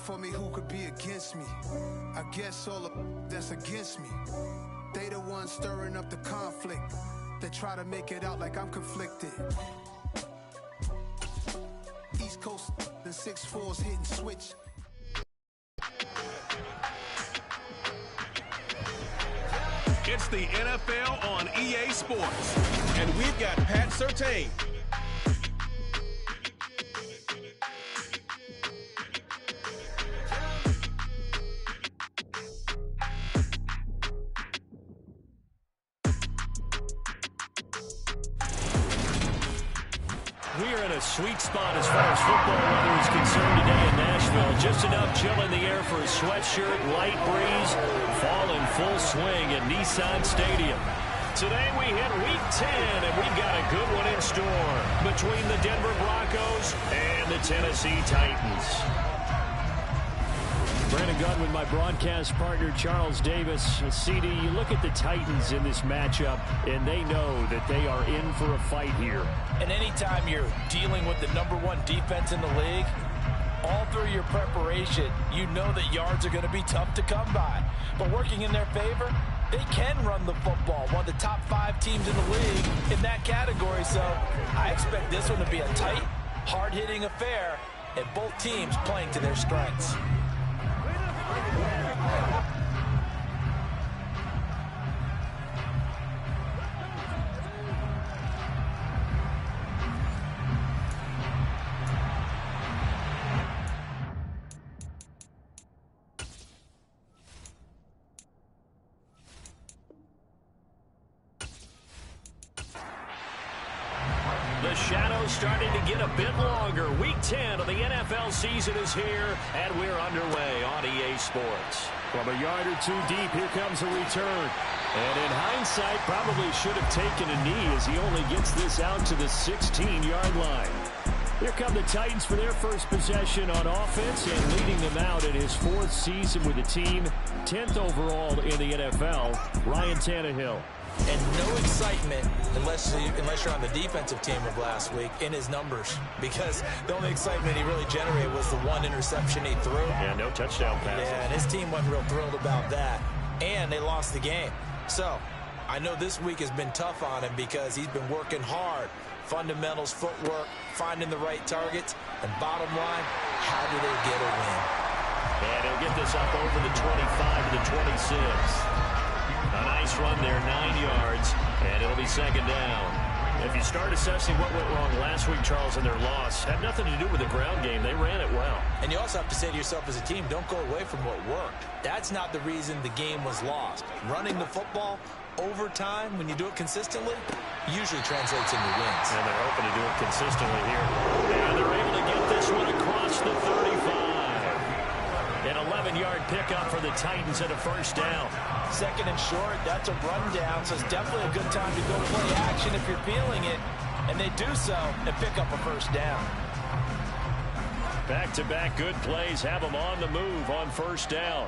for me, who could be against me? I guess all of that's against me. They the ones stirring up the conflict. They try to make it out like I'm conflicted. East Coast, the 6'4s hitting switch. It's the NFL on EA Sports. And we've got Pat Surtain. We are in a sweet spot as far as football weather is concerned today in Nashville. Just enough chill in the air for a sweatshirt, light breeze, fall in full swing at Nissan Stadium. Today we hit Week 10, and we've got a good one in store between the Denver Broncos and the Tennessee Titans. Brandon Gunn with my broadcast partner, Charles Davis. CD, you look at the Titans in this matchup, and they know that they are in for a fight here. And anytime you're dealing with the #1 defense in the league, all through your preparation, you know that yards are going to be tough to come by. But working in their favor, they can run the football. One of the top 5 teams in the league in that category. So I expect this one to be a tight, hard-hitting affair, and both teams playing to their strengths. The shadow's starting to get a bit longer. Week 10 of the NFL season is here, and we're underway on EA Sports. From a yard or two deep, here comes a return. And in hindsight, probably should have taken a knee as he only gets this out to the 16-yard line. Here come the Titans for their first possession on offense, and leading them out in his 4th season with the team, 10th overall in the NFL, Ryan Tannehill. And no excitement unless you're on the defensive team of last week in his numbers, because the only excitement he really generated was the 1 interception he threw. Yeah, no touchdown passes. Yeah, and his team wasn't real thrilled about that, and they lost the game. So I know this week has been tough on him because he's been working hard. Fundamentals, footwork, finding the right targets, and bottom line, how do they get a win? And he'll get this up over the 25 to the 26. A nice run there, 9 yards, and it'll be second down. If you start assessing what went wrong last week, Charles, in their loss, had nothing to do with the ground game. They ran it well. And you also have to say to yourself as a team, don't go away from what worked. That's not the reason the game was lost. Running the football over time, when you do it consistently, usually translates into wins. And they're hoping to do it consistently here. And they're able to get this one across the 35. An 11-yard pickup for the Titans at a first down. Second and short, that's a rundown, so it's definitely a good time to go play action if you're feeling it. And they do so and pick up a first down. Back-to-back good plays have them on the move on first down.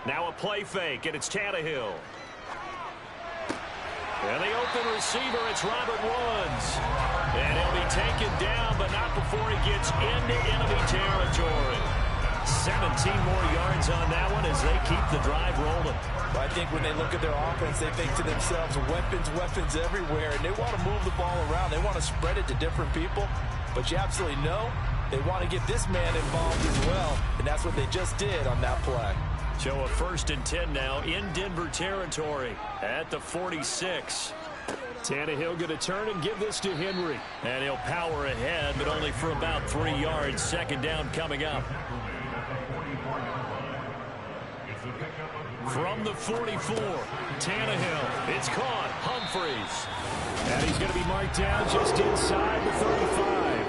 Now a play fake, and it's Tannehill. And the open receiver, it's Robert Woods. And he'll be taken down, but not before he gets into enemy territory. 17 more yards on that one as they keep the drive rolling. Well, I think when they look at their offense, they think to themselves, weapons everywhere, and they want to move the ball around. They want to spread it to different people, but you absolutely know they want to get this man involved as well, and that's what they just did on that play. So a 1st and 10 now in Denver territory at the 46. Tannehill going to turn and give this to Henry. And he'll power ahead, but only for about 3 yards. Second down coming up. From the 44, Tannehill. It's caught. Humphries. And he's going to be marked down just inside the 35.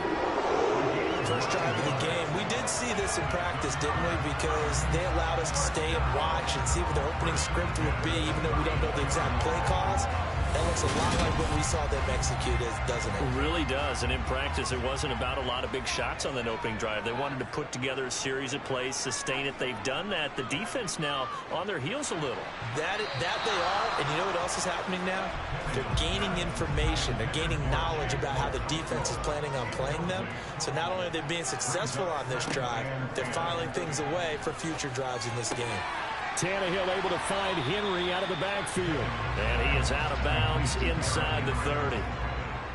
First drive of the game. We did see this in practice, didn't we? Because they allowed us to stay and watch and see what the opening script would be, even though we don't know the exact play calls. That looks a lot like what we saw them execute, doesn't it? It really does. And in practice, it wasn't about a lot of big shots on that opening drive. They wanted to put together a series of plays, sustain it. They've done that. The defense now on their heels a little. That they are. And you know what else is happening now? They're gaining information. They're gaining knowledge about how the defense is planning on playing them. So not only are they being successful on this drive, they're filing things away for future drives in this game. Tannehill able to find Henry out of the backfield. And he is out of bounds inside the 30.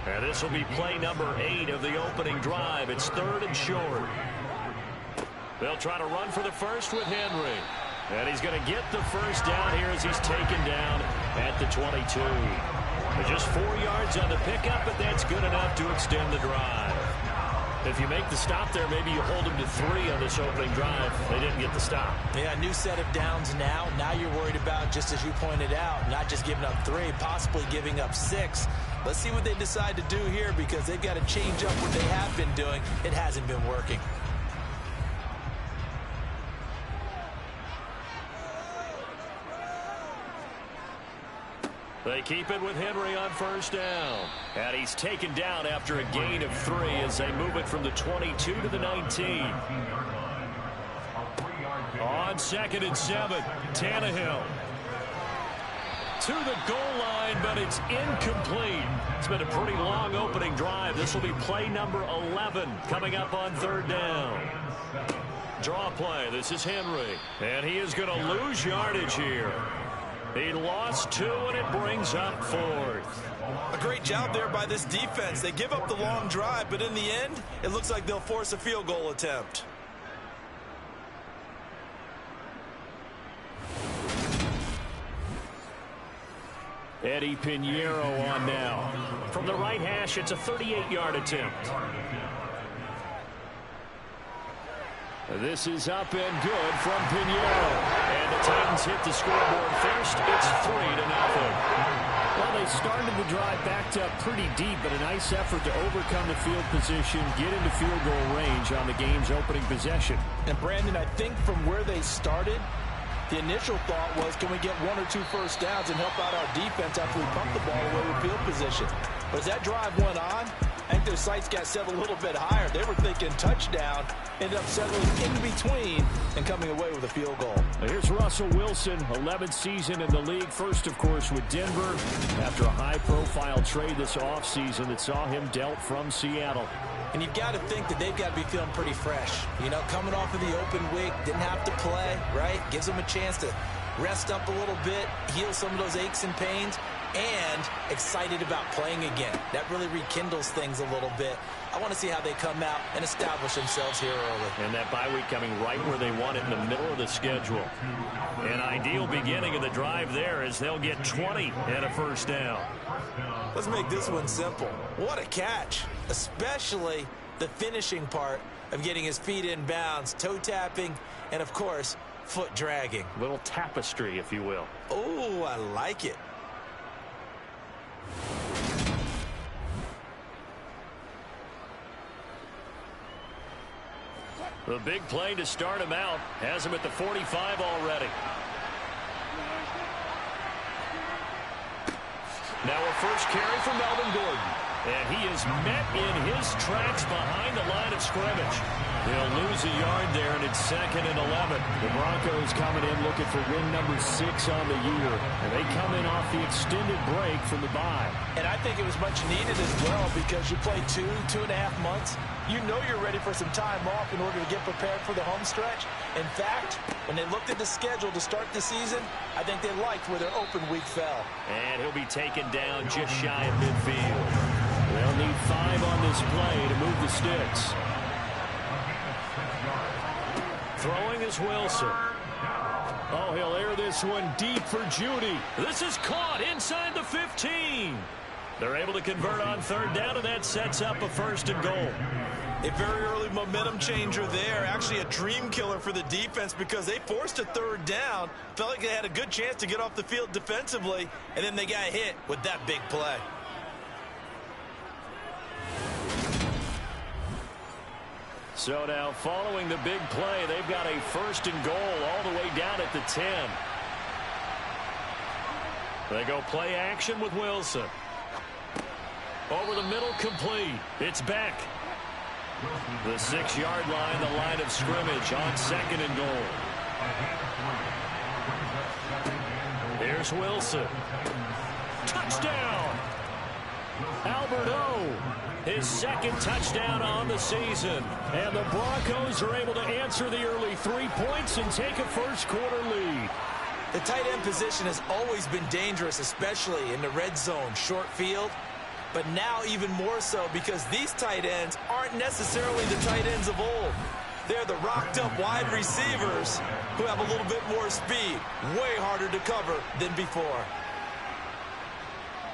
And this will be play number 8 of the opening drive. It's 3rd and short. They'll try to run for the first with Henry. And he's going to get the first down here as he's taken down at the 22. Just 4 yards on the pickup, but that's good enough to extend the drive. If you make the stop there, maybe you hold them to 3 on this opening drive. They didn't get the stop. Yeah, new set of downs now. Now you're worried about, just as you pointed out, not just giving up 3, possibly giving up 6. Let's see what they decide to do here, because they've got to change up what they have been doing. It hasn't been working. They keep it with Henry on first down. And he's taken down after a gain of 3 as they move it from the 22 to the 19. On 2nd and 7, Tannehill to the goal line, but it's incomplete. It's been a pretty long opening drive. This will be play number 11 coming up on 3rd down. Draw play. This is Henry. And he is going to lose yardage here. He lost 2, and it brings up 4th. A great job there by this defense. They give up the long drive, but in the end, it looks like they'll force a field goal attempt. Eddie Pinheiro on now. From the right hash, it's a 38-yard attempt. This is up and good from Pinheiro. And the Titans hit the scoreboard first. It's 3-0. Well, they started the drive backed up pretty deep, but a nice effort to overcome the field position, get into field goal range on the game's opening possession. And, Brandon, I think from where they started, the initial thought was, can we get 1 or 2 first downs and help out our defense after we pump the ball away with field position? But as that drive went on, I think their sights got set a little bit higher. They were thinking touchdown, ended up settling in between and coming away with a field goal. Here's Russell Wilson, 11th season in the league. First, of course, with Denver after a high-profile trade this offseason that saw him dealt from Seattle. And you've got to think that they've got to be feeling pretty fresh. You know, coming off of the open week, didn't have to play, right? Gives them a chance to rest up a little bit, heal some of those aches and pains, and excited about playing again. That really rekindles things a little bit. I want to see how they come out and establish themselves here early. And that bye week coming right where they want it, in the middle of the schedule. An ideal beginning of the drive there as they'll get 20 and a first down. Let's make this one simple. What a catch, especially the finishing part of getting his feet in bounds, toe tapping, and, of course, foot dragging. Little tapestry, if you will. Oh, I like it. The big play to start him out has him at the 45 already. Now a first carry for Melvin Gordon. And he is met in his tracks behind the line of scrimmage. They'll lose a yard there, and it's 2nd and 11. The Broncos coming in looking for win number 6 on the year. And they come in off the extended break from the bye. And I think it was much needed as well, because you play 2.5 months. You know you're ready for some time off in order to get prepared for the home stretch. In fact, when they looked at the schedule to start the season, I think they liked where their open week fell. And he'll be taken down just shy of midfield. They'll need 5 on this play to move the sticks. Throwing is Wilson. Oh, he'll air this one deep for Judy. This is caught inside the 15. They're able to convert on 3rd down, and that sets up a 1st and goal. A very early momentum changer there. Actually a dream killer for the defense, because they forced a 3rd down. Felt like they had a good chance to get off the field defensively, and then they got hit with that big play. So now following the big play, they've got a 1st and goal all the way down at the 10. They go play action with Wilson. Over the middle, complete. It's Beck. The 6-yard line, the line of scrimmage on 2nd and goal. Here's Wilson. Touchdown! Alberto, his 2nd touchdown on the season. And the Broncos are able to answer the early 3 points and take a first-quarter lead. The tight end position has always been dangerous, especially in the red zone, short field. But now even more so because these tight ends aren't necessarily the tight ends of old. They're the rocked-up wide receivers who have a little bit more speed. Way harder to cover than before.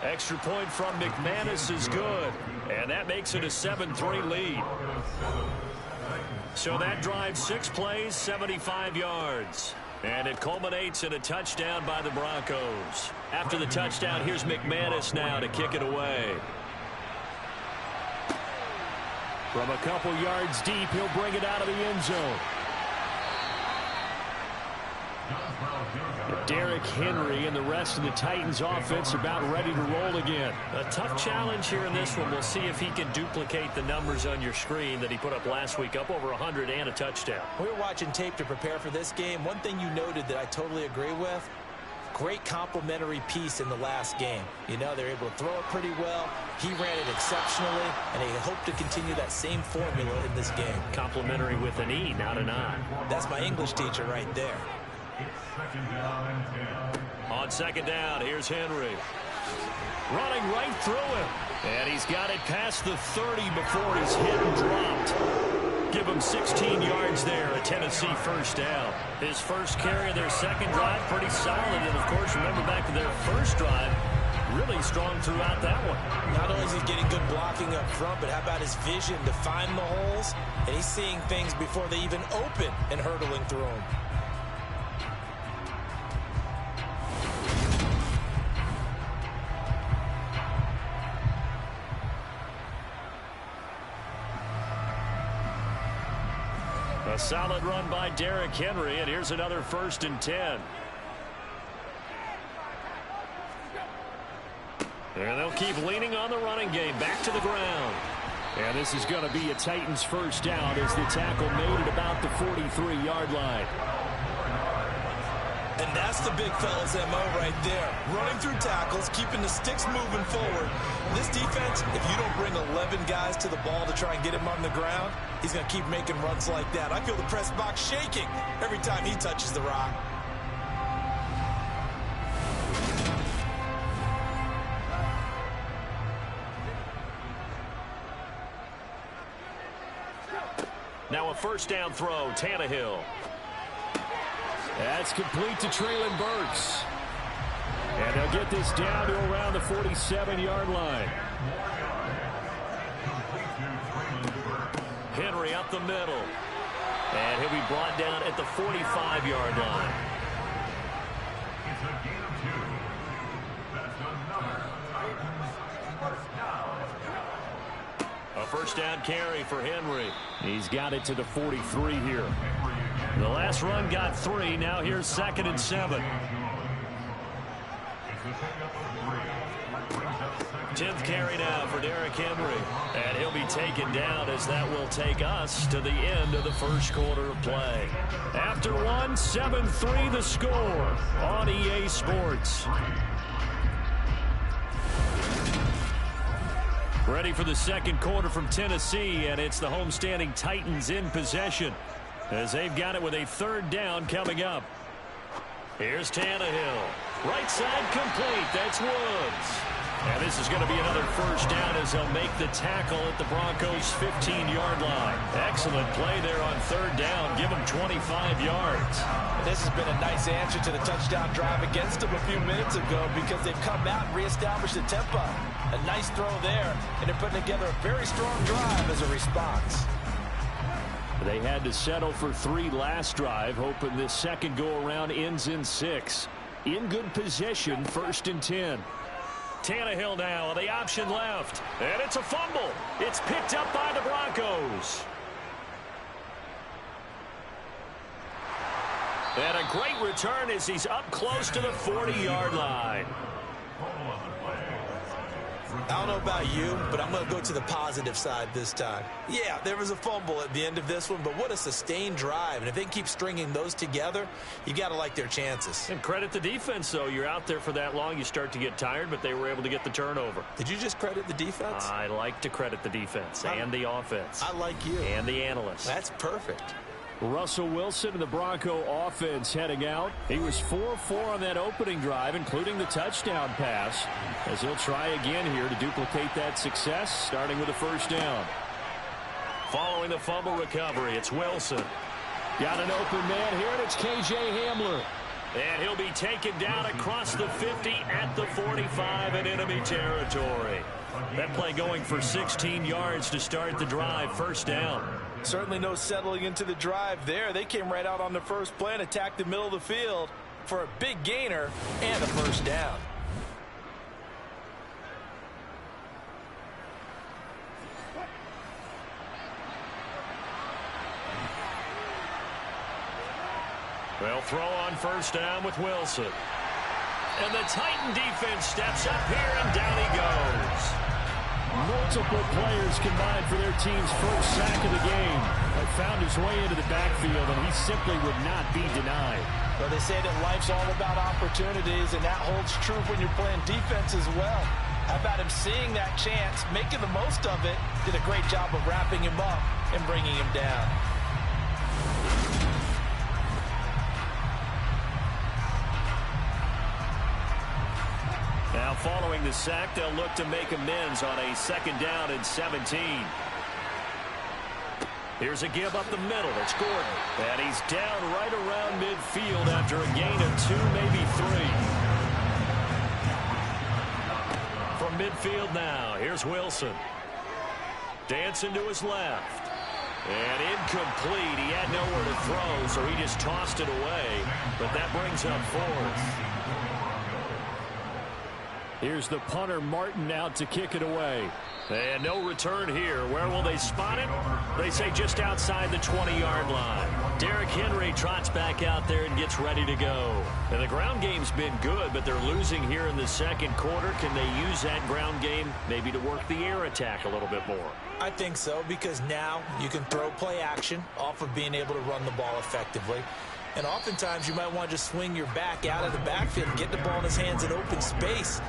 Extra point from McManus is good. And that makes it a 7-3 lead. So that drives 6 plays, 75 yards. And it culminates in a touchdown by the Broncos. After the touchdown, here's McManus now to kick it away. From a couple yards deep, he'll bring it out of the end zone. Derrick Henry and the rest of the Titans offense are about ready to roll again. A tough challenge here in this one. We'll see if he can duplicate the numbers on your screen that he put up last week, up over 100 and a touchdown. We were watching tape to prepare for this game. One thing you noted that I totally agree with, great complementary piece in the last game. You know, they're able to throw it pretty well. He ran it exceptionally, and they hope to continue that same formula in this game. Complimentary with an E, not an I. That's my English teacher right there. On 2nd down, here's Henry. Running right through him. And he's got it past the 30 before he's hit and dropped. Give him 16 yards there, a Tennessee first down. His first carry of their 2nd drive, pretty solid. And, of course, remember back to their first drive, really strong throughout that one. Not only is he getting good blocking up front, but how about his vision to find the holes? And he's seeing things before they even open and hurdling through them. A solid run by Derrick Henry, and here's another 1st and 10. And they'll keep leaning on the running game, back to the ground. And this is going to be a Titans first down as the tackle made at about the 43-yard line. And that's the big fella's MO right there. Running through tackles, keeping the sticks moving forward. This defense, if you don't bring 11 guys to the ball to try and get him on the ground, he's going to keep making runs like that. I feel the press box shaking every time he touches the rock. Now a first down throw, Tannehill. That's complete to Treylon Burks. And they'll get this down to around the 47-yard line. Henry up the middle. And he'll be brought down at the 45-yard line. A first down carry for Henry. He's got it to the 43 here. The last run got 3. Now here's 2nd and 7. 10th carry now for Derrick Henry. And he'll be taken down as that will take us to the end of the first quarter of play. After one, 7-3 the score on EA Sports. Ready for the 2nd quarter from Tennessee, and it's the homestanding Titans in possession as they've got it with a 3rd down coming up. Here's Tannehill. Right side complete. That's Woods. And this is going to be another first down as they'll make the tackle at the Broncos' 15-yard line. Excellent play there on 3rd down. Give them 25 yards. This has been a nice answer to the touchdown drive against them a few minutes ago because they've come out and reestablished the tempo. A nice throw there, and they're putting together a very strong drive as a response. They had to settle for 3 last drive, hoping this second go-around ends in 6. In good position, 1st and 10. Tannehill now on the option left, and it's a fumble. It's picked up by the Broncos. And a great return as he's up close to the 40-yard line. I don't know about you, but I'm going to go to the positive side this time. Yeah, there was a fumble at the end of this one, but what a sustained drive. And if they can keep stringing those together, you got to like their chances. And credit the defense, though. You're out there for that long, you start to get tired, but they were able to get the turnover. Did you just credit the defense? I like to credit the defense and the offense. I like you. And the analysts. That's perfect. Russell Wilson and the Bronco offense heading out. He was 4-4 on that opening drive, including the touchdown pass, as he'll try again here to duplicate that success, starting with a first down. Following the fumble recovery, it's Wilson. Got an open man here, and it's K.J. Hamler. And he'll be taken down across the 50 at the 45 in enemy territory. That play going for 16 yards to start the drive, first down. Certainly no settling into the drive there. They came right out on the first play and attacked the middle of the field for a big gainer and a first down. They'll throw on first down with Wilson. And the Titan defense steps up here, and down he goes. Multiple players combined for their team's first sack of the game. But found his way into the backfield, and he simply would not be denied. Well, they say that life's all about opportunities, and that holds true when you're playing defense as well. How about him seeing that chance, making the most of it, did a great job of wrapping him up and bringing him down. Now following the sack, they'll look to make amends on a second down and 17. Here's a give up the middle. It's Gordon. And he's down right around midfield after a gain of 2, maybe 3. From midfield now, here's Wilson. Dancing to his left. And incomplete. He had nowhere to throw, so he just tossed it away. But that brings up 4th. Here's the punter, Martin, out to kick it away. And no return here. Where will they spot it? They say just outside the 20-yard line. Derrick Henry trots back out there and gets ready to go. And the ground game's been good, but they're losing here in the second quarter. Can they use that ground game maybe to work the air attack a little bit more? I think so, because now you can throw play action off of being able to run the ball effectively. And oftentimes you might want to just swing your back out of the backfield and get the ball in his hands in open space.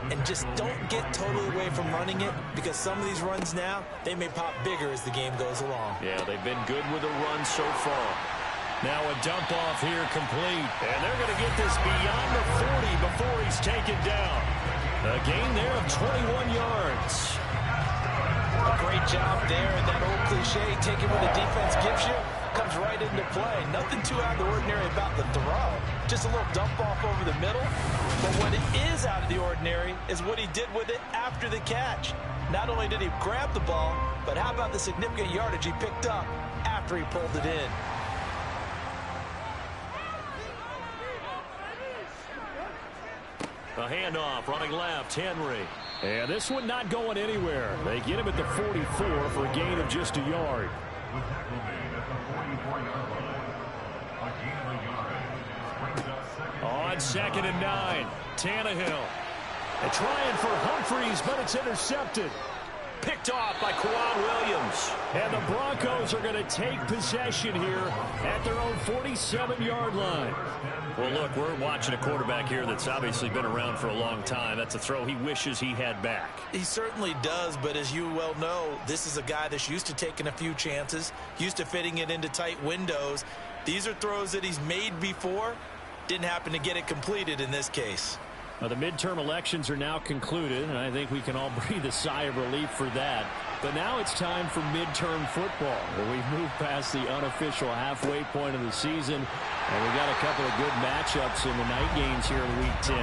And just don't get totally away from running it, because some of these runs now, they may pop bigger as the game goes along. Yeah, they've been good with a run so far. Now a dump off here complete. And they're going to get this beyond the 40 before he's taken down. A gain there of 21 yards. A great job there, and that old cliche, taking what the defense gives you, comes right into play. Nothing too out of the ordinary about the throw. Just a little dump off over the middle. But what is out of the ordinary is what he did with it after the catch. Not only did he grab the ball, but how about the significant yardage he picked up after he pulled it in. A handoff, running left, Henry. And this one not going anywhere. They get him at the 44 for a gain of just a yard. On 2nd and 9, Tannehill. And trying for Humphreys, but it's intercepted. Picked off by Quan Williams. And the Broncos are going to take possession here at their own 47-yard line. Well, look, we're watching a quarterback here that's obviously been around for a long time. That's a throw he wishes he had back. He certainly does, but as you well know, this is a guy that's used to taking a few chances, used to fitting it into tight windows. These are throws that he's made before. Didn't happen to get it completed in this case. Well, the midterm elections are now concluded, and I think we can all breathe a sigh of relief for that. But now it's time for midterm football, where we've moved past the unofficial halfway point of the season, and we've got a couple of good matchups in the night games here in Week 10.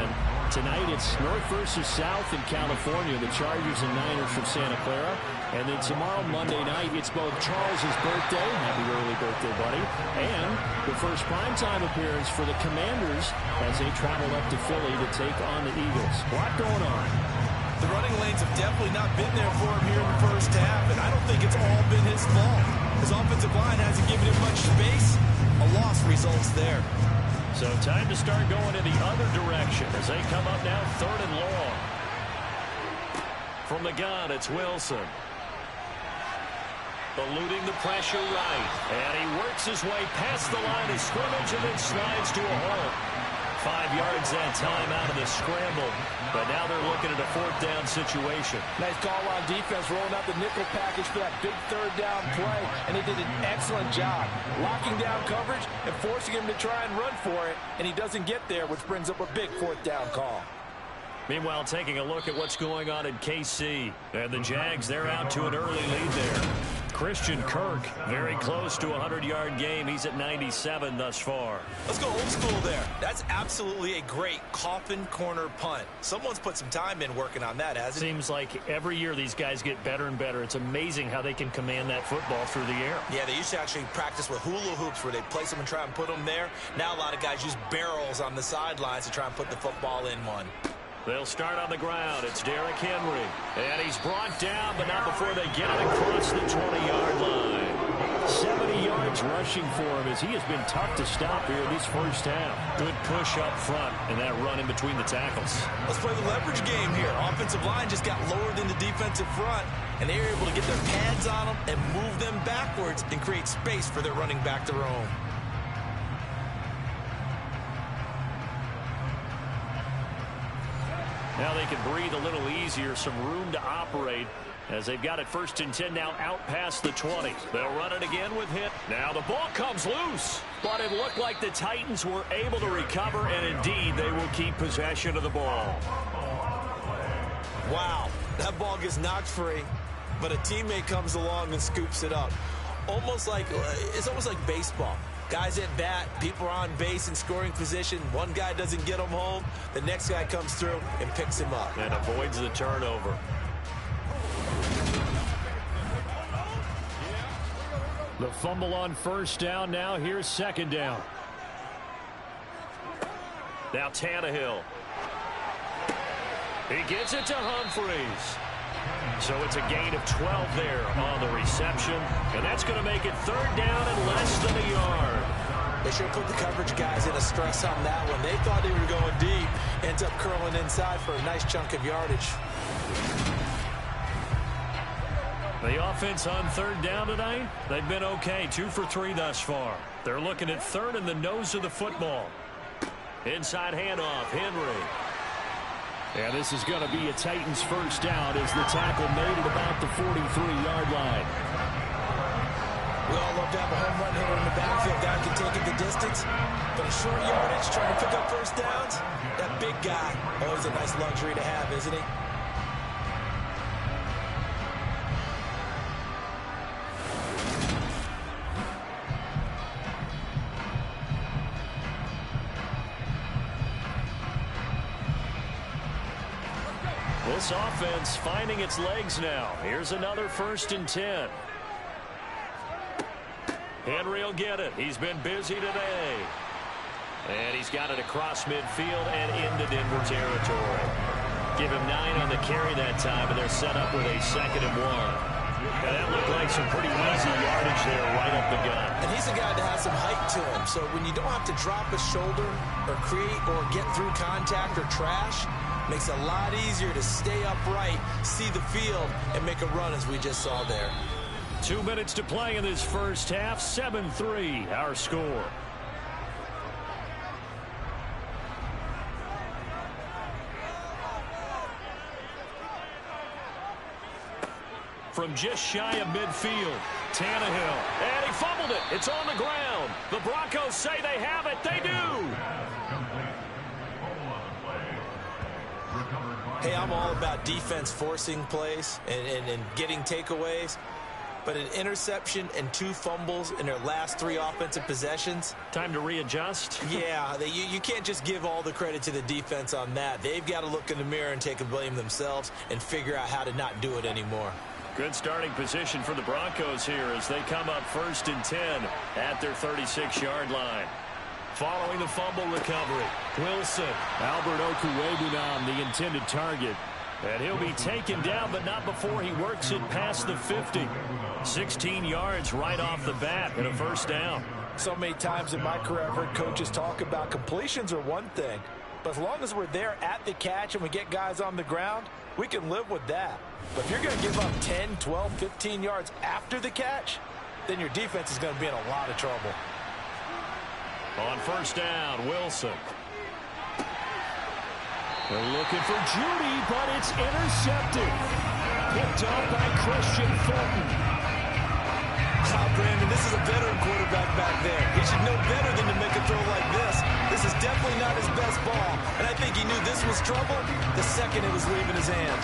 Tonight it's North versus South in California, the Chargers and Niners from Santa Clara. And then tomorrow, Monday night, it's both Charles' birthday, happy early birthday, buddy, and the first primetime appearance for the Commanders as they travel up to Philly to take on the Eagles. A lot going on. The running lanes have definitely not been there for him here in the first half, and I don't think it's all been his fault. His offensive line hasn't given him much space, A loss results there. So time to start going in the other direction as they come up now 3rd and long. From the gun, it's Wilson. Eluding the pressure right. And he works his way past the line of scrimmage and then slides to a halt. 5 yards that time out of the scramble. But now they're looking at a 4th down situation. Nice call on defense, rolling out the nickel package for that big 3rd down play. And they did an excellent job locking down coverage and forcing him to try and run for it. And he doesn't get there, which brings up a big 4th down call. Meanwhile, taking a look at what's going on in KC. And the Jags, they're out to an early lead there. Christian Kirk, very close to a 100-yard game. He's at 97 thus far. Let's go old school there. That's absolutely a great coffin corner punt. Someone's put some time in working on that, hasn't it? Seems like every year these guys get better and better. It's amazing how they can command that football through the air. Yeah, they used to actually practice with hula hoops where they place them and try and put them there. Now a lot of guys use barrels on the sidelines to try and put the football in one. They'll start on the ground. It's Derrick Henry. And he's brought down, but not before they get it across the 20-yard line. 70 yards rushing for him as he has been tough to stop here in this first half. Good push up front and that run in between the tackles. Let's play the leverage game here. Offensive line just got lower than the defensive front, and they were able to get their pads on them and move them backwards and create space for their running back to roam. Now they can breathe a little easier, some room to operate as they've got it 1st and 10 now out past the 20. They'll run it again with him. Now the ball comes loose, but it looked like the Titans were able to recover, and indeed they will keep possession of the ball. Wow, that ball gets knocked free, but a teammate comes along and scoops it up. It's almost like baseball. Guys at bat, people are on base in scoring position. One guy doesn't get him home. The next guy comes through and picks him up. And avoids the turnover. The fumble on 1st down. Now here's 2nd down. Now Tannehill. He gets it to Humphries. So it's a gain of 12 there on the reception. And that's going to make it 3rd down and less than a yard. They should have put the coverage guys in a stress on that one. They thought they were going deep. Ends up curling inside for a nice chunk of yardage. The offense on 3rd down tonight, they've been okay. 2 for 3 thus far. They're looking at 3rd and the nose of the football. Inside handoff, Henry. And this is going to be a Titans 1st down as the tackle made at about the 43-yard line. We all love to have a home run hitter in the backfield. Guy can take it the distance. But a short yardage, trying to pick up 1st downs, that big guy, always a nice luxury to have, isn't he? This offense finding its legs now. Here's another 1st and 10. Henry will get it. He's been busy today. And he's got it across midfield and into Denver territory. Give him 9 on the carry that time, and they're set up with a 2nd and 1. And that looked like some pretty easy yardage there right up the gut. And he's a guy that has some height to him. So when you don't have to drop a shoulder or create or get through contact or trash, makes it a lot easier to stay upright, see the field, and make a run as we just saw there. 2 minutes to play in this first half. 7-3 our score. From just shy of midfield, Tannehill. And he fumbled it. It's on the ground. The Broncos say they have it. They do. Hey, I'm all about defense forcing plays and getting takeaways. But an interception and 2 fumbles in their last 3 offensive possessions. Time to readjust. Yeah, you can't just give all the credit to the defense on that. They've got to look in the mirror and take the blame themselves and figure out how to not do it anymore. Good starting position for the Broncos here as they come up 1st and 10 at their 36-yard line. Following the fumble recovery, Wilson. Albert Okwuegbunam, the intended target. And he'll be taken down, but not before he works it past the 50. 16 yards right off the bat and a 1st down. So many times in my career, I've heard coaches talk about completions are one thing, but as long as we're there at the catch and we get guys on the ground, we can live with that. But if you're going to give up 10, 12, 15 yards after the catch, then your defense is going to be in a lot of trouble. On first down, Wilson. They're looking for Judy, but it's intercepted. Picked up by Christian Fulton. Brandon, this is a veteran quarterback back there. He should know better than to make a throw like this. This is definitely not his best ball, and I think he knew this was trouble the second it was leaving his hand.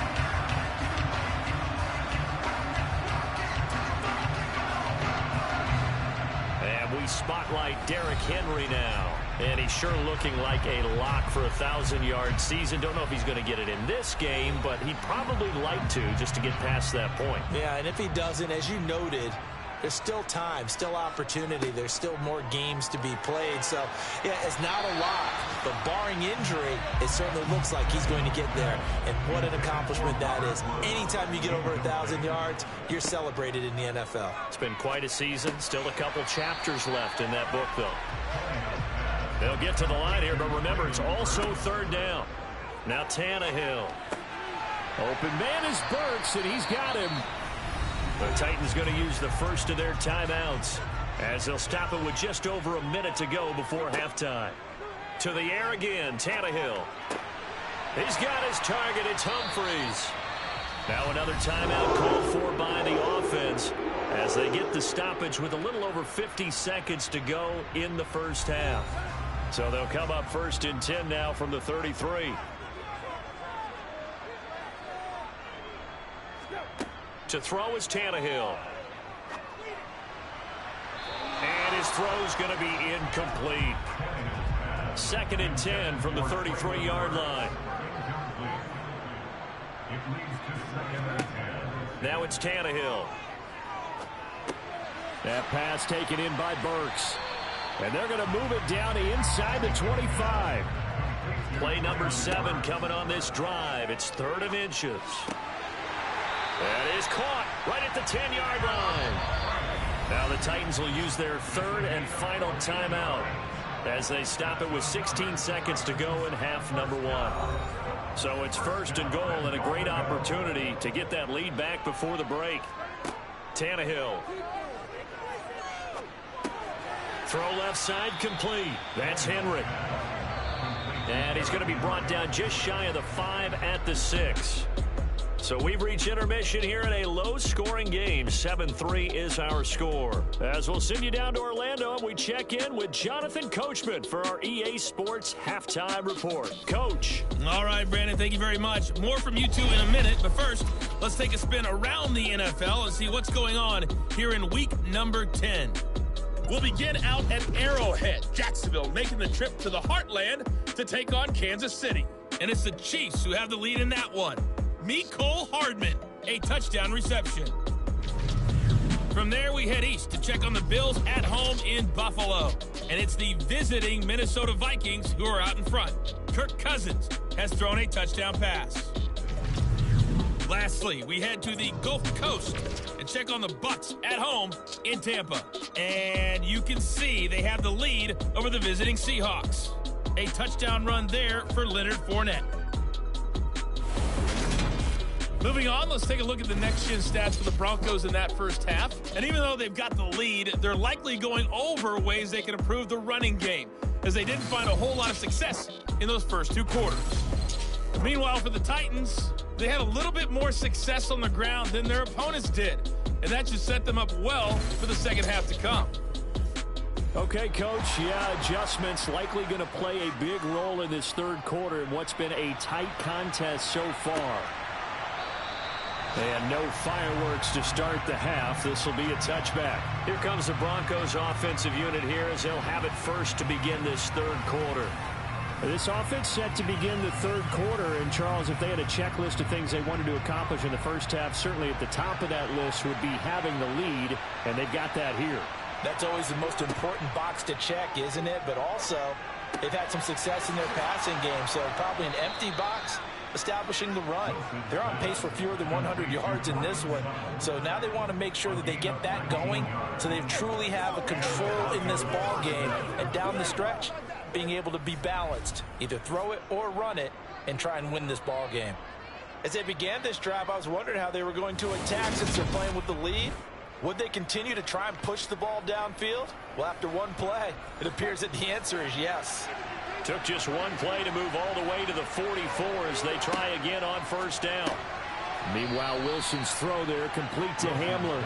And we spotlight Derrick Henry now. And he's sure looking like a lock for a 1,000-yard season. Don't know if he's going to get it in this game, but he'd probably like to just to get past that point. Yeah, and if he doesn't, as you noted, there's still time, still opportunity. There's still more games to be played. So, yeah, it's not a lock. But barring injury, it certainly looks like he's going to get there. And what an accomplishment that is. Anytime you get over 1,000 yards, you're celebrated in the NFL. It's been quite a season. Still a couple chapters left in that book, though. They'll get to the line here, but remember, it's also third down. Now Tannehill. Open man is Burks, and he's got him. The Titans going to use the first of their timeouts as they'll stop it with just over a minute to go before halftime. To the air again, Tannehill. He's got his target. It's Humphries. Now another timeout called for by the offense as they get the stoppage with a little over 50 seconds to go in the first half. So they'll come up first and 10 now from the 33. To throw is Tannehill. And his throw's going to be incomplete. Second and 10 from the 33-yard line. Now it's Tannehill. That pass taken in by Burks. And they're going to move it down to inside the 25. Play number 7 coming on this drive. It's 3rd and inches. That is caught right at the 10-yard line. Now the Titans will use their 3rd and final timeout as they stop it with 16 seconds to go in half number 1. So it's 1st and goal and a great opportunity to get that lead back before the break. Tannehill. Throw left side complete. That's Henry. And he's going to be brought down just shy of the 5 at the 6. So we've reached intermission here in a low-scoring game. 7-3 is our score. As we'll send you down to Orlando, we check in with Jonathan Coachman for our EA Sports Halftime Report. Coach. All right, Brandon, thank you very much. More from you two in a minute, but first, let's take a spin around the NFL and see what's going on here in week number 10. We'll begin out at Arrowhead, Jacksonville, making the trip to the Heartland to take on Kansas City. And it's the Chiefs who have the lead in that one. Mecole Hardman, a touchdown reception. From there, we head east to check on the Bills at home in Buffalo. And it's the visiting Minnesota Vikings who are out in front. Kirk Cousins has thrown a touchdown pass. Lastly, we head to the Gulf Coast and check on the Bucs at home in Tampa. And you can see they have the lead over the visiting Seahawks. A touchdown run there for Leonard Fournette. Moving on, let's take a look at the next-gen stats for the Broncos in that first half. And even though they've got the lead, they're likely going over ways they can improve the running game, as they didn't find a whole lot of success in those first 2 quarters. Meanwhile, for the Titans, they had a little bit more success on the ground than their opponents did. And that should set them up well for the second half to come. Okay, Coach, yeah, adjustments likely going to play a big role in this third quarter in what's been a tight contest so far. And no fireworks to start the half. This will be a touchback. Here comes the Broncos offensive unit here as they'll have it first to begin this third quarter. This offense set to begin the third quarter. And, Charles, if they had a checklist of things they wanted to accomplish in the first half, certainly at the top of that list would be having the lead, and they've got that here. That's always the most important box to check, isn't it? But also, They've had some success in their passing game, so probably an empty box establishing the run. They're on pace for fewer than 100 yards in this one, so now they want to make sure that they get that going so they truly have a control in this ball game, and down the stretch, being able to be balanced, either throw it or run it, and try and win this ball game. As they began this drive, I was wondering how they were going to attack since they're playing with the lead. Would they continue to try and push the ball downfield? Well, after one play, it appears that the answer is yes. Took just one play to move all the way to the 44 as they try again on first down. Meanwhile, Wilson's throw there complete to Hamler.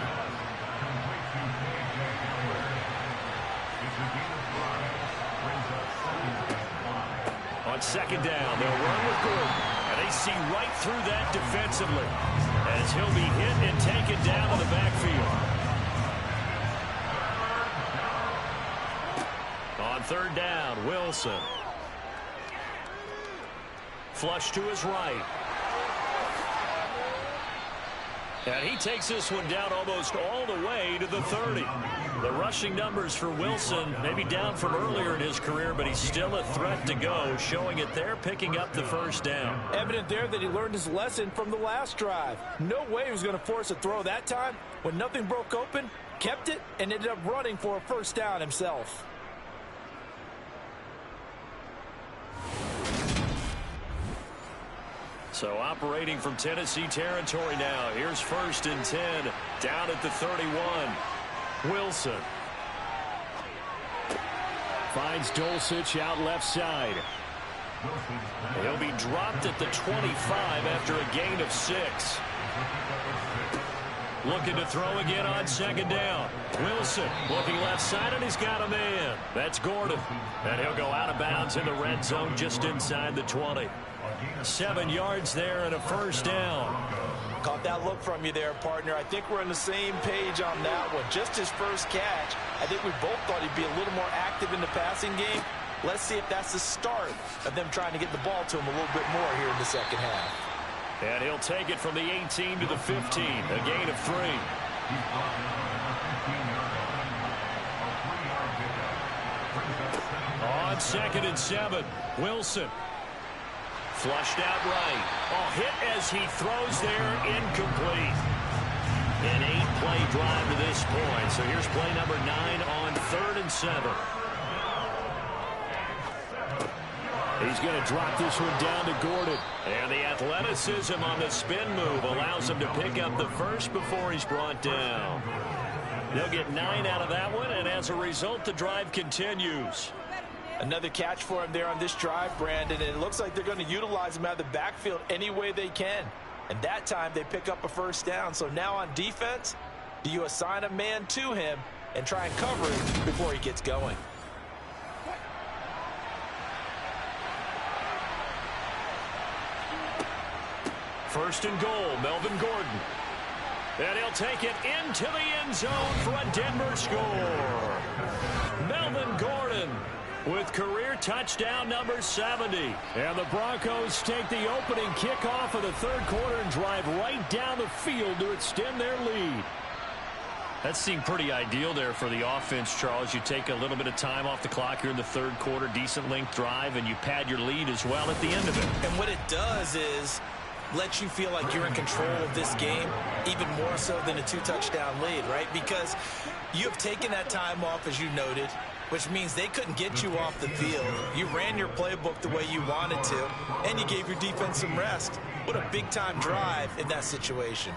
On second down, they'll run with Gordon. And they see right through that defensively as he'll be hit and taken down in the backfield. On third down, Wilson. Flush to his right. And he takes this one down almost all the way to the 30. The rushing numbers for Wilson maybe down from earlier in his career, but he's still a threat to go, showing it there, picking up the first down. Evident there that he learned his lesson from the last drive. No way he was going to force a throw that time. When nothing broke open, kept it, and ended up running for a first down himself. So operating from Tennessee territory now. Here's 1st and 10 down at the 31. Wilson finds Dulcich out left side. He'll be dropped at the 25 after a gain of 6. Looking to throw again on second down. Wilson looking left side, and he's got a man. That's Gordon. And he'll go out of bounds in the red zone just inside the 20. 7 yards there and a first down. Caught that look from you there, partner. I think we're on the same page on that one. Just his first catch. I think we both thought he'd be a little more active in the passing game. Let's see if that's the start of them trying to get the ball to him a little bit more here in the second half. And he'll take it from the 18 to the 15. A gain of 3. On 2nd and 7, Wilson. Flushed out right. Oh, hit as he throws there, incomplete. An 8-play drive to this point. So here's play number 9 on 3rd and 7. He's going to drop this one down to Gordon. And the athleticism on the spin move allows him to pick up the first before he's brought down. They'll get 9 out of that one, and as a result, the drive continues. Another catch for him there on this drive, Brandon, and it looks like they're going to utilize him out of the backfield any way they can. And that time they pick up a first down. So now on defense, do you assign a man to him and try and cover it before he gets going? First and goal, Melvin Gordon. And he'll take it into the end zone for a Denver score. Melvin Gordon with career touchdown number 70. And the Broncos take the opening kickoff of the third quarter and drive right down the field to extend their lead. That seemed pretty ideal there for the offense, Charles. You take a little bit of time off the clock here in the third quarter, decent length drive, and you pad your lead as well at the end of it. And what it does is let you feel like you're in control of this game, even more so than a 2-touchdown lead, right? Because you have taken that time off, as you noted, which means they couldn't get you off the field. You ran your playbook the way you wanted to, and you gave your defense some rest. What a big-time drive in that situation.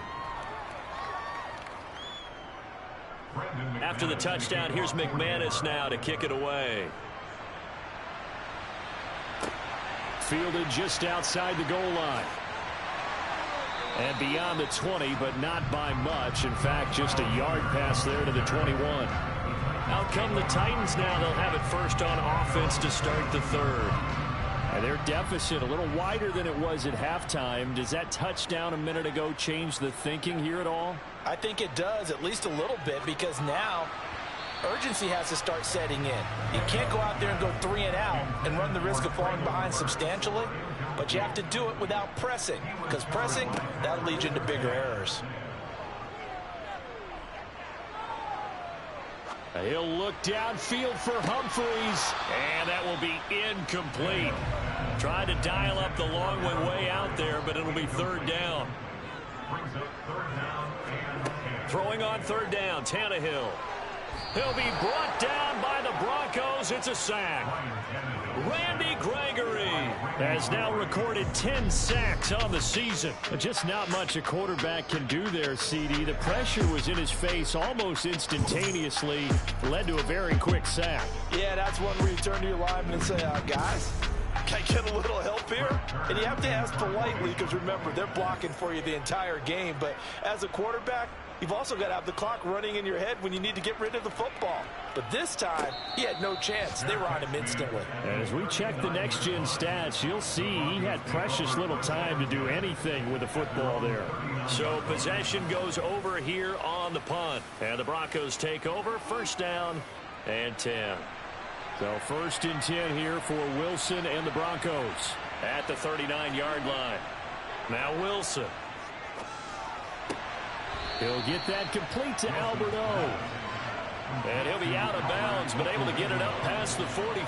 After the touchdown, here's McManus now to kick it away. Fielded just outside the goal line. And beyond the 20, but not by much. In fact, just a yard pass there to the 21. Out come the Titans now. They'll have it first on offense to start the third. And their deficit a little wider than it was at halftime. Does that touchdown a minute ago change the thinking here at all? I think it does, at least a little bit, because now urgency has to start setting in. You can't go out there and go 3 and out and run the risk of falling behind substantially, but you have to do it without pressing, because pressing, that'll lead you into bigger errors. He'll look downfield for Humphreys. And that will be incomplete. Tried to dial up the long one way out there, but it'll be third down. Throwing on third down, Tannehill. He'll be brought down by the Broncos. It's a sack. Randy Gregory has now recorded 10 sacks on the season. Just not much a quarterback can do there, CD. The pressure was in his face almost instantaneously. Led to a very quick sack. Yeah, that's one where you turn to your lineman and say, guys, can I get a little help here? And you have to ask politely because, remember, they're blocking for you the entire game. But as a quarterback, you've also got to have the clock running in your head when you need to get rid of the football. But this time, he had no chance. They were on him instantly. And as we check the next-gen stats, you'll see he had precious little time to do anything with the football there. So possession goes over here on the punt. And the Broncos take over. First down and 10. So 1st and 10 here for Wilson and the Broncos. At the 39-yard line. Now Wilson. He'll get that complete to Alberto. And he'll be out of bounds, but able to get it up past the 45.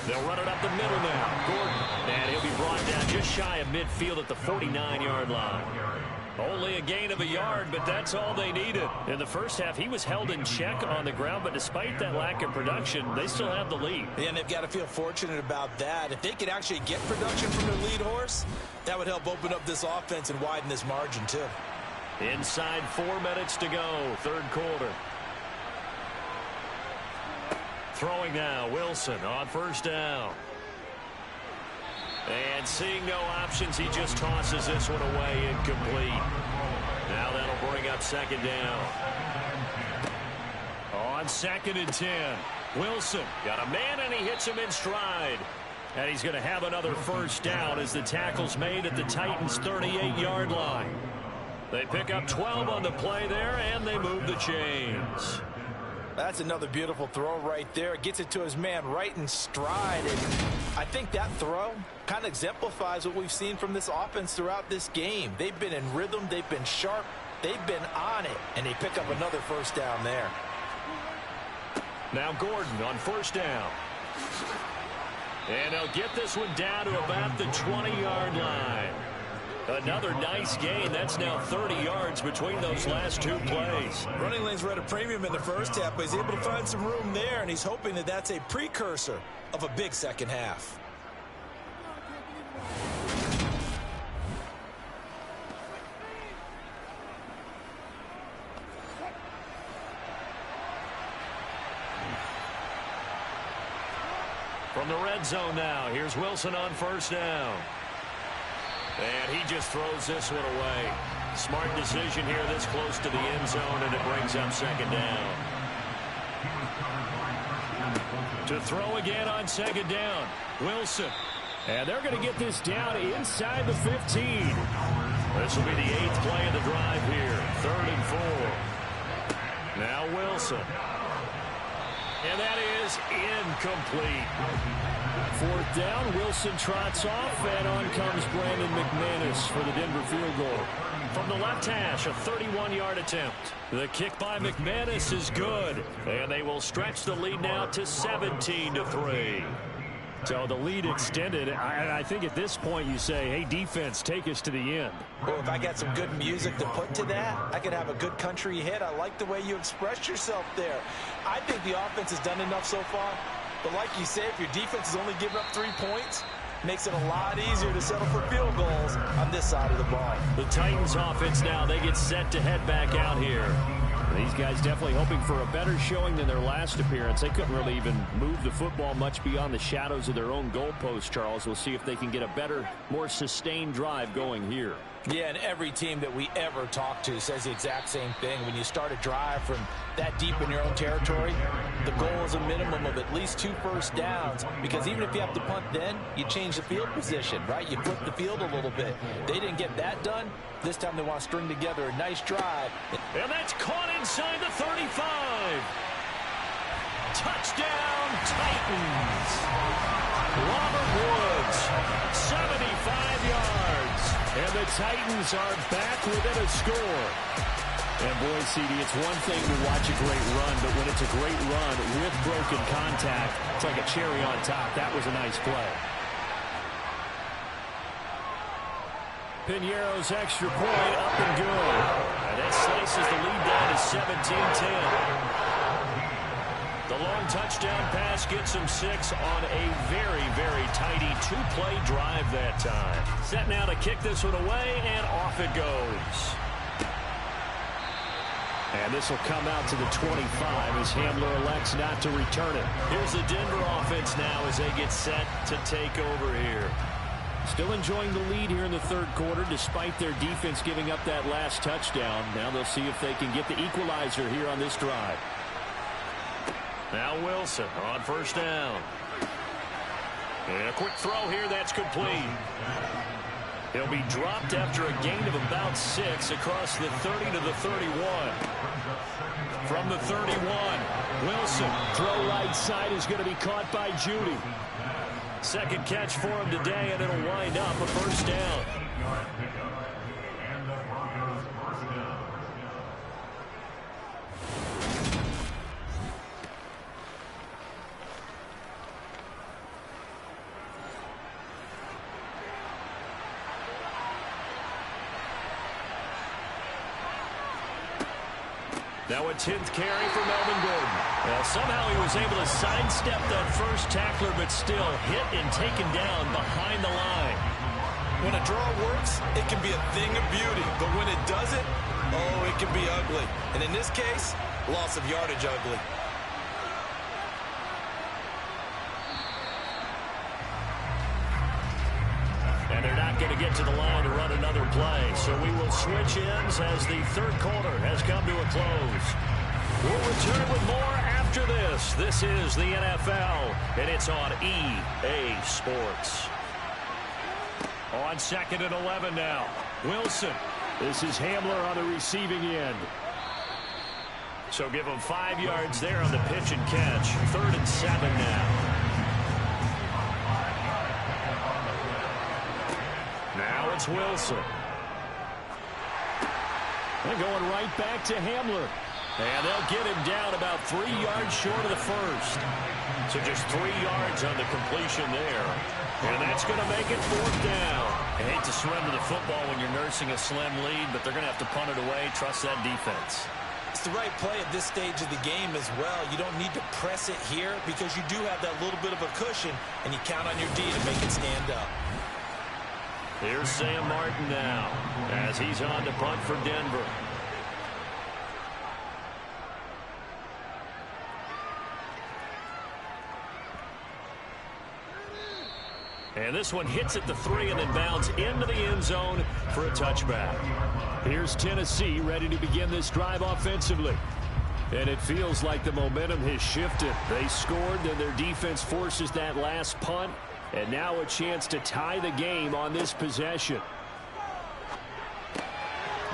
They'll run it up the middle now. Gordon. And he'll be brought down just shy of midfield at the 49-yard line. Only a gain of a yard, but that's all they needed. In the first half, he was held in check on the ground, but despite that lack of production, they still have the lead. And they've got to feel fortunate about that. If they could actually get production from their lead horse, that would help open up this offense and widen this margin, too. Inside 4 minutes to go, third quarter. Throwing now, Wilson on first down. And seeing no options, he just tosses this one away, incomplete. Now that'll bring up second down. On 2nd and 10, Wilson got a man and he hits him in stride. And he's going to have another first down as the tackle's made at the Titans' 38-yard line. They pick up 12 on the play there, and they move the chains. That's another beautiful throw right there. Gets it to his man right in stride. And I think that throw kind of exemplifies what we've seen from this offense throughout this game. They've been in rhythm. They've been sharp. They've been on it. And they pick up another first down there. Now Gordon on first down. And they'll get this one down to about the 20-yard line. Another nice gain. That's now 30 yards between those last two plays. Running lanes were at a premium in the first half, but he's able to find some room there, and he's hoping that that's a precursor of a big second half. From the red zone now, here's Wilson on first down. And he just throws this one away. Smart decision here this close to the end zone, and it brings up second down. To throw again on second down, Wilson. And they're going to get this down inside the 15. This will be the 8th play of the drive here. 3rd and 4. Now Wilson. And that is incomplete. 4th down, Wilson trots off, and on comes Brandon McManus for the Denver field goal. From the left hash, a 31-yard attempt. The kick by McManus is good, and they will stretch the lead now to 17-3. So the lead extended. I think at this point you say, hey, defense, take us to the end. Well, if I got some good music to put to that, I could have a good country hit. I like the way you expressed yourself there. I think the offense has done enough so far. But like you say, if your defense is only giving up 3 points, makes it a lot easier to settle for field goals on this side of the ball. The Titans offense now, they get set to head back out here. These guys definitely hoping for a better showing than their last appearance. They couldn't really even move the football much beyond the shadows of their own goalpost, Charles. We'll see if they can get a better, more sustained drive going here. Yeah, and every team that we ever talk to says the exact same thing. When you start a drive from that deep in your own territory, the goal is a minimum of at least 2 first downs, because even if you have to punt then, you change the field position, right? You flip the field a little bit. They didn't get that done. This time they want to string together a nice drive. And that's caught inside the 35. Touchdown, Titans. Robert Woods, 75 yards. And the Titans are back within a score. And boy, CD, it's one thing to watch a great run, but when it's a great run with broken contact, it's like a cherry on top. That was a nice play. Piñeiro's extra point up and good. And that slices the lead down to 17-10. The long touchdown pass gets him 6 on a very, very tidy two-play drive that time. Set now to kick this one away, and off it goes. And this will come out to the 25 as Hamler elects not to return it. Here's the Denver offense now as they get set to take over here. Still enjoying the lead here in the third quarter despite their defense giving up that last touchdown. Now they'll see if they can get the equalizer here on this drive. Now Wilson on first down. And a quick throw here that's complete. He'll be dropped after a gain of about 6 across the 30 to the 31. From the 31, Wilson. Throw right side is going to be caught by Judy. Second catch for him today, and it'll wind up a first down. Now a 10th carry for Melvin Gordon. Well, somehow he was able to sidestep that first tackler, but still hit and taken down behind the line. When a draw works, it can be a thing of beauty. But when it doesn't, oh, it can be ugly. And in this case, loss of yardage ugly. And they're not going to get to the line to run another play. So we will switch ends as the third quarter has come to a close. We'll return with more after this. This is the NFL, and it's on EA Sports. On 2nd and 11 now. Wilson. This is Hamler on the receiving end. So give him 5 yards there on the pitch and catch. 3rd and 7 now. Now it's Wilson. They're going right back to Hamler. And they'll get him down about 3 yards short of the first. So just 3 yards on the completion there. And that's going to make it 4th down. I hate to surrender the football when you're nursing a slim lead, but they're going to have to punt it away. Trust that defense. It's the right play at this stage of the game as well. You don't need to press it here because you do have that little bit of a cushion, and you count on your D to make it stand up. Here's Sam Martin now as he's on to punt for Denver. And this one hits at the 3 and then bounds into the end zone for a touchback. Here's Tennessee ready to begin this drive offensively. And it feels like the momentum has shifted. They scored, then their defense forces that last punt. And now a chance to tie the game on this possession.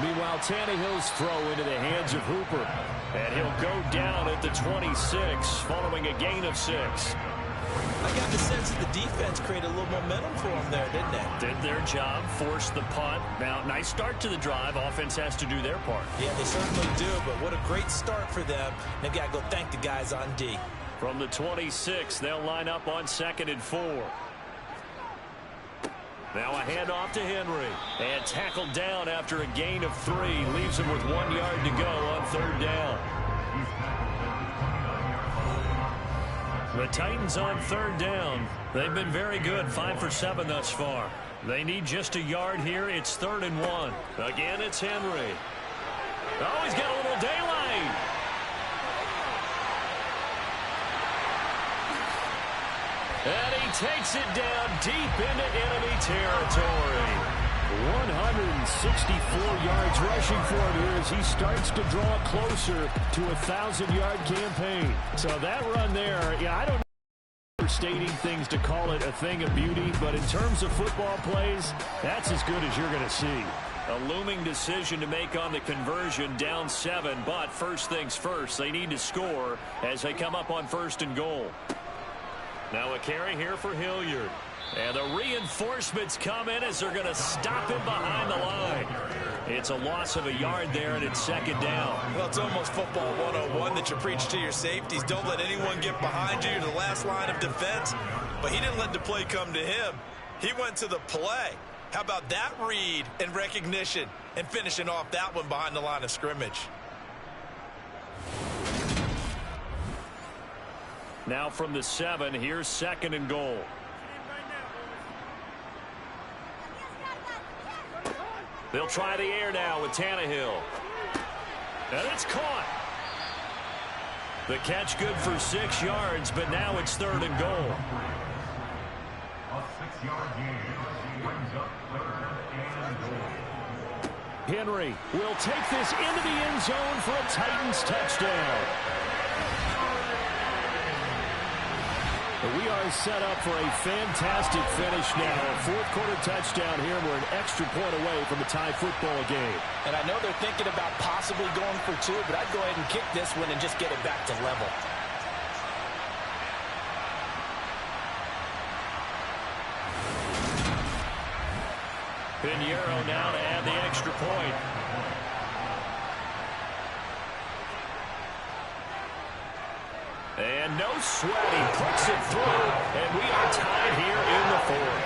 Meanwhile, Tannehill's throw into the hands of Hooper. And he'll go down at the 26 following a gain of 6. I got the sense that the defense created a little momentum for them there, didn't they? Did their job, forced the punt. Now, nice start to the drive. Offense has to do their part. Yeah, they certainly do, but what a great start for them. They've got to go thank the guys on D. From the 26, they'll line up on 2nd and 4. Now a handoff to Henry. And tackled down after a gain of 3. Leaves him with 1 yard to go on 3rd down. The Titans on 3rd down. They've been very good, 5 for 7 thus far. They need just a yard here. It's 3rd and 1. Again, it's Henry. Oh, he's got a little daylight. And he takes it down deep into enemy territory. 164 yards rushing for him here as he starts to draw closer to a 1,000-yard campaign. So that run there, yeah, I don't know if we're stating things to call it a thing of beauty, but in terms of football plays, that's as good as you're going to see. A looming decision to make on the conversion, down 7, but first things first, they need to score as they come up on 1st and goal. Now a carry here for And the reinforcements come in as they're going to stop him behind the line. It's a loss of a yard there, and it's second down. Well, it's almost football 101 that you preach to your safeties. Don't let anyone get behind you to the last line of defense. But he didn't let the play come to him. He went to the play. How about that read and recognition and finishing off that one behind the line of scrimmage? Now from the 7, here's second and goal. They'll try the air now with Tannehill. And it's caught. The catch good for 6 yards, but now it's third and goal. A 6-yard gain brings up third and goal. Henry will take this into the end zone for a Titans touchdown. We are set up for a fantastic finish now. A fourth-quarter touchdown here. We're an extra point away from a tie football game. And I know they're thinking about possibly going for 2, but I'd go ahead and kick this one and just get it back to level. Pinheiro now to add the extra point. And no sweat, he puts it through, and we are tied here in the 4th.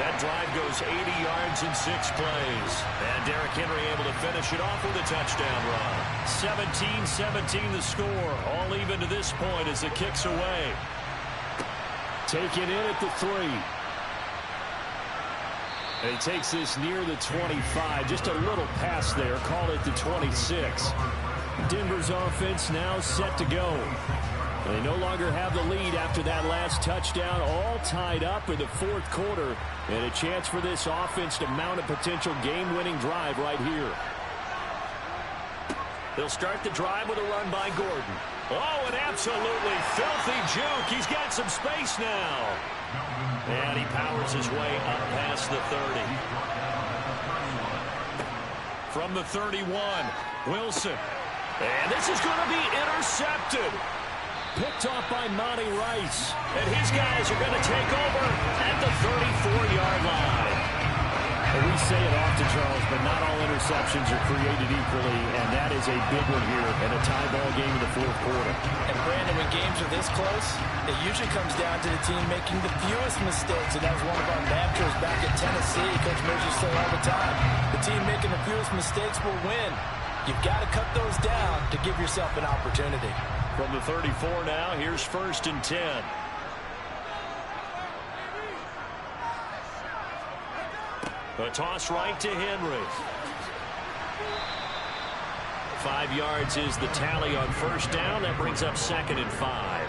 That drive goes 80 yards in 6 plays. And Derrick Henry able to finish it off with a touchdown run. 17-17 the score, all even to this point as the kick's away. Taken in at the 3. And he takes this near the 25. Just a little pass there, call it the 26. Denver's offense now set to go. They no longer have the lead after that last touchdown, all tied up in the 4th quarter, and a chance for this offense to mount a potential game-winning drive right here. They'll start the drive with a run by Gordon. Oh, an absolutely filthy juke. He's got some space now. And he powers his way up past the 30. From the 31, Wilson. And this is going to be intercepted. Picked off by Monty Rice. And his guys are going to take over at the 34-yard line. And we say it often, Charles, but not all interceptions are created equally, and that is a big one here in a tie ball game in the 4th quarter. And Brandon, when games are this close, it usually comes down to the team making the fewest mistakes, and that was one of our mantras back at Tennessee. Coach Mercer said all the time, the team making the fewest mistakes will win. You've got to cut those down to give yourself an opportunity. From the 34 now, here's 1st and 10. A toss right to Henry. 5 yards is the tally on 1st down. That brings up 2nd and 5.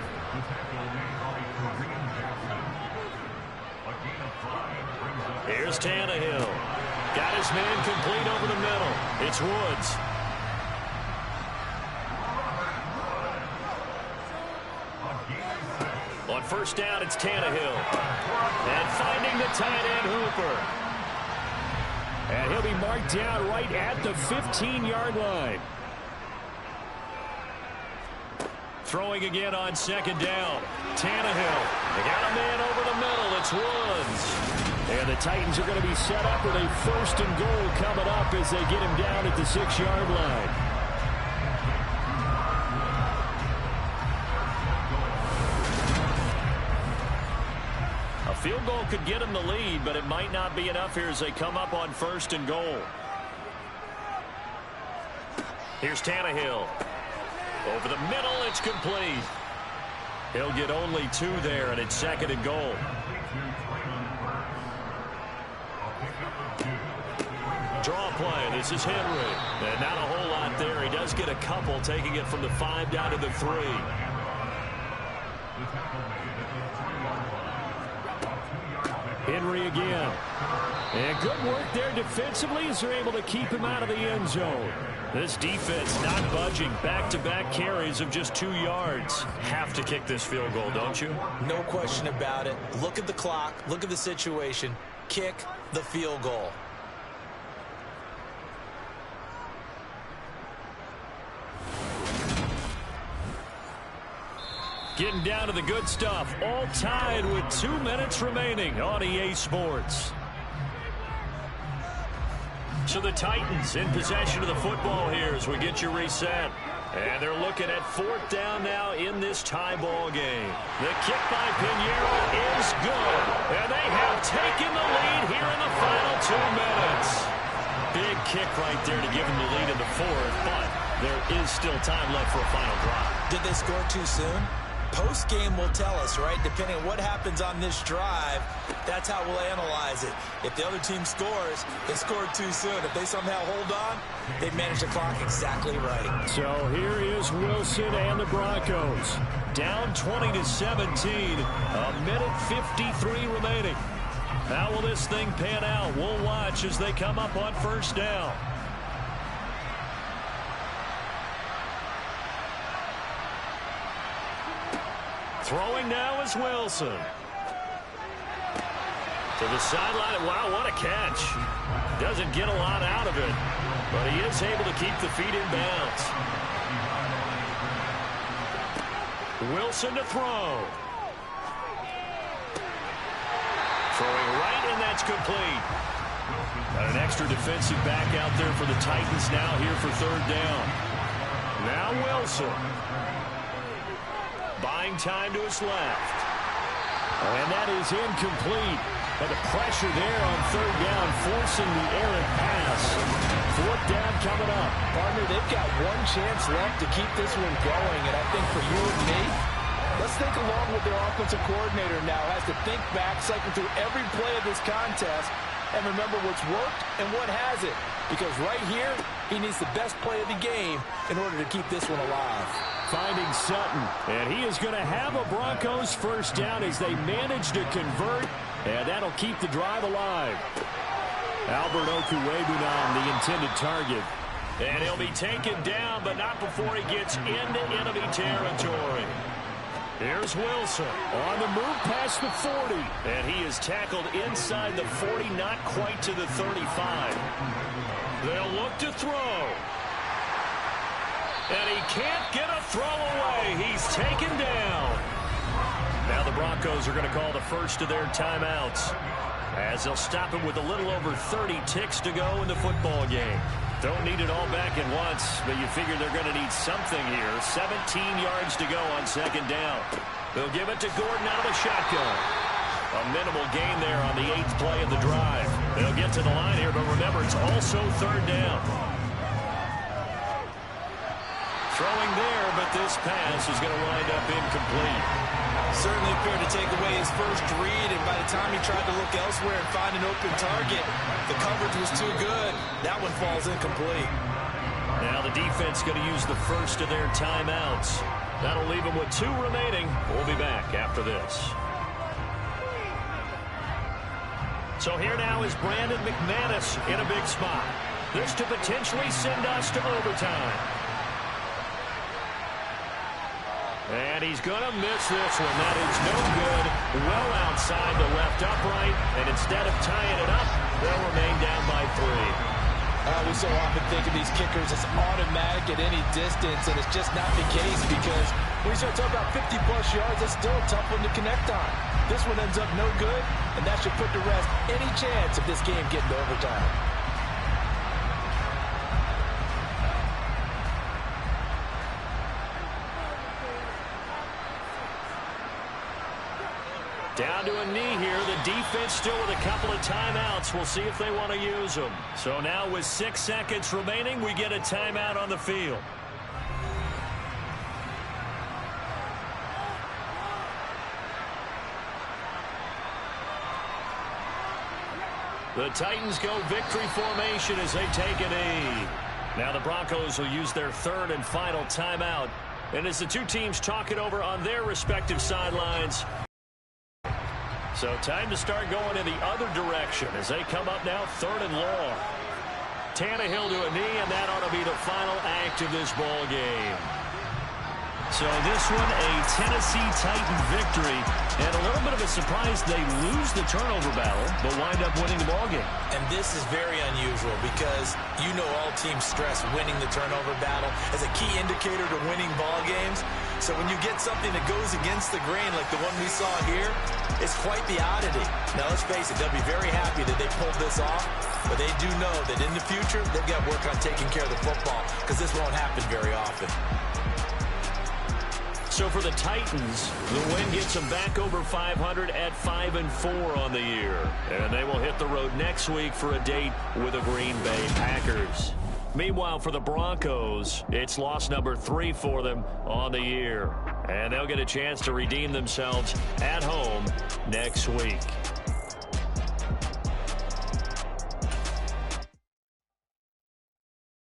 Here's Tannehill. Got his man complete over the middle. It's Woods. On 1st down, it's Tannehill. And finding the tight end, Hooper. And he'll be marked down right at the 15-yard line. Throwing again on 2nd down. Tannehill. They got a man over the middle. It's Woods. And the Titans are going to be set up with a 1st and goal coming up as they get him down at the 6-yard line. A field goal could get him the lead, but it might not be enough here as they come up on 1st and goal. Here's Tannehill. Over the middle, it's complete. He'll get only 2 there, and it's 2nd and goal. Draw play. This is Henry. And not a whole lot there. He does get a couple, taking it from the 5 down to the 3. Henry again. And good work there defensively as they're able to keep him out of the end zone. This defense not budging. Back-to-back carries of just 2 yards. Have to kick this field goal, don't you? No question about it. Look at the clock. Look at the situation. Kick the field goal. Getting down to the good stuff. All tied with 2 minutes remaining on EA Sports. So the Titans in possession of the football here as we get you reset. And they're looking at 4th down now in this tie ball game. The kick by Pinheiro is good. And they have taken the lead here in the final 2 minutes. Big kick right there to give them the lead in the 4th, but there is still time left for a final drive. Did they score too soon? Post-game will tell us, right? Depending on what happens on this drive, that's how we'll analyze it. If the other team scores, they scored too soon. If they somehow hold on, they've managed the clock exactly right. So here is Wilson and the Broncos. Down 20-17, a minute 53 remaining. How will this thing pan out? We'll watch as they come up on 1st down. Throwing now is Wilson. To the sideline. Wow, what a catch. Doesn't get a lot out of it, but he is able to keep the feet in bounds. Wilson to throw. Throwing right, and that's complete. Got an extra defensive back out there for the Titans now here for 3rd down. Now Wilson. Buying time to his left. And that is incomplete. And the pressure there on 3rd down, forcing the errant pass. 4th down coming up. Partner, they've got one chance left to keep this one going. And I think for you and me, let's think along with their offensive coordinator now. Has to think back, cycle through every play of this contest, and remember what's worked and what hasn't. Because right here, he needs the best play of the game in order to keep this one alive. Finding Sutton, and he is going to have a Broncos 1st down as they manage to convert, and that'll keep the drive alive. Albert Okwuegbunam, the intended target. And he'll be taken down, but not before he gets into enemy territory. Here's Wilson on the move past the 40. And he is tackled inside the 40, not quite to the 35. They'll look to throw. And he can't get a throw away. He's taken down. Now the Broncos are going to call the first of their timeouts, as they'll stop him with a little over 30 ticks to go in the football game. Don't need it all back at once, but you figure they're going to need something here. 17 yards to go on 2nd down. They'll give it to Gordon out of the shotgun. A minimal gain there on the 8th play of the drive. They'll get to the line here, but remember, it's also 3rd down. Throwing there, but this pass is going to wind up incomplete. Certainly appeared to take away his first read, and by the time he tried to look elsewhere and find an open target, the coverage was too good. That one falls incomplete. Now the defense going to use the first of their timeouts. That'll leave them with 2 remaining. We'll be back after this. So here now is Brandon McManus in a big spot. This to potentially send us to overtime. And he's going to miss this one. That is no good. Well outside the left upright. And instead of tying it up, they'll remain down by 3. We so often think of these kickers as automatic at any distance, and it's just not the case, because when you start talking about 50-plus yards, it's still a tough one to connect on. This one ends up no good, and that should put to rest any chance of this game getting to overtime. Down to a knee here. The defense still with a couple of timeouts. We'll see if they want to use them. So now with 6 seconds remaining, we get a timeout on the field. The Titans go victory formation as they take a knee. Now the Broncos will use their 3rd and final timeout. And as the 2 teams talk it over on their respective sidelines, so time to start going in the other direction as they come up now 3rd and long. Tannehill to a knee, and that ought to be the final act of this ball game. So this one, a Tennessee Titan victory. And a little bit of a surprise, they lose the turnover battle, but wind up winning the ballgame. And this is very unusual because you know all teams stress winning the turnover battle as a key indicator to winning ball games. So when you get something that goes against the grain like the one we saw here, it's quite the oddity. Now let's face it, they'll be very happy that they pulled this off, but they do know that in the future they've got work on taking care of the football because this won't happen very often. So for the Titans, the win gets them back over 500 at 5-4 on the year. And they will hit the road next week for a date with the Green Bay Packers. Meanwhile, for the Broncos, it's loss number 3 for them on the year. And they'll get a chance to redeem themselves at home next week.